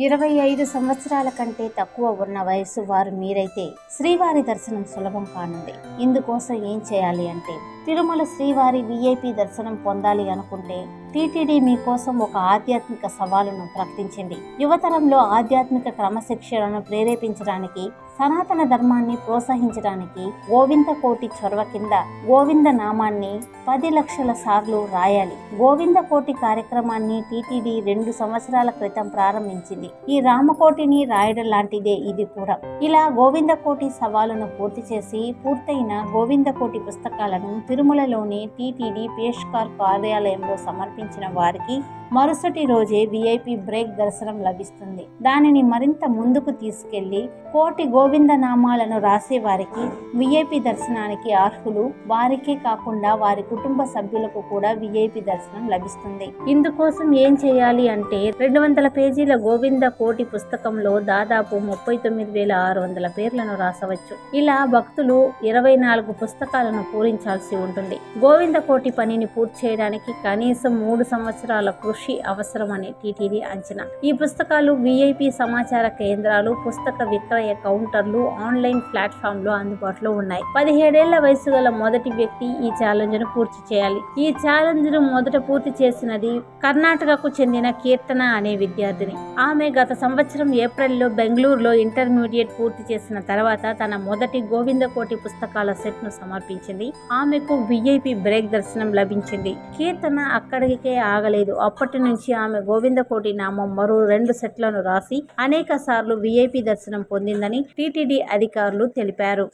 25 సంవత్సరాల కంటే తక్కువ ఉన్న వయసు వారు మీరైతే శ్రీవారి దర్శనం సులభం కానుంది. ఇందుకోసం ఏం చేయాలి అంటే, తిరుమల శ్రీవారి విఐపి దర్శనం పొందాలి అనుకుంటే టీటీడీ మీకోసం ఒక ఆధ్యాత్మిక సవాలును ప్రకటించింది. యువతరంలో ఆధ్యాత్మిక క్రమశిక్షణను ప్రేరేపించడానికి, సనాతన ధర్మాన్ని ప్రోత్సహించడానికి గోవింద కోటి చొరవ కింద గోవింద నామాన్ని 10 లక్షల సార్లు రాయాలి. గోవింద కోటి కార్యక్రమాన్ని టీటీడీ 2 సంవత్సరాల క్రితం ప్రారంభించింది. ఈ రామకోటిని రాయడం లాంటిదే ఇది కూడా. ఇలా గోవింద కోటి సవాలును పూర్తి చేసి పూర్తయిన గోవింద కోటి పుస్తకాలను తిరుమలలోని టీటీడీ పేష్కార్ కార్యాలయంలో సమర్పించిన వారికి మరుసటి రోజే విఐపి బ్రేక్ దర్శనం లభిస్తుంది. దానిని మరింత ముందుకు తీసుకెళ్లి కోటి గోవింద నామాలను రాసే వారికి విఐపి దర్శనానికి అర్హులు. వారికే కాకుండా వారి కుటుంబ సభ్యులకు కూడా విఐపి దర్శనం లభిస్తుంది. ఇందుకోసం ఏం చేయాలి అంటే 200 పేజీల గోవింద కోటి పుస్తకంలో దాదాపు 39,600 పేర్లను రాసవచ్చు. ఇలా భక్తులు 24 పుస్తకాలను పూరించాల్సి ఉంటుంది. గోవింద కోటి పనిని పూర్తి చేయడానికి కనీసం 3 సంవత్సరాల కృషి అవసరమని టీటీడీ అంచనా. ఈ పుస్తకాలు విఐపి సమాచార కేంద్రాలు, పుస్తక విక్రయ కౌంటర్లు, ఆన్లైన్ ప్లాట్ఫామ్ లో అందుబాటులో ఉన్నాయి. 17 ఏళ్ల వయసు గల మొదటి వ్యక్తి ఈ ఛాలెంజ్ ను పూర్తి చేయాలి. ఈ ఛాలెంజ్ ను మొదట పూర్తి చేసినది కర్ణాటకకు చెందిన కీర్తన అనే విద్యార్థిని. ఆమె గత సంవత్సరం ఏప్రిల్లో బెంగళూరులో ఇంటర్మీడియట్ పూర్తి చేసిన తర్వాత తన మొదటి గోవింద కోటి పుస్తకాల సెట్ ను సమర్పించింది. ఆమెకు విఐపి బ్రేక్ దర్శనం లభించింది. కీర్తన అక్కడికే ఆగలేదు. అప్పటి నుంచి ఆమె గోవింద కోటి నామం మరో 2 సెట్లను రాసి అనేక సార్లు విఐపి దర్శనం పొందిందని టీటీడీ అధికారులు తెలిపారు.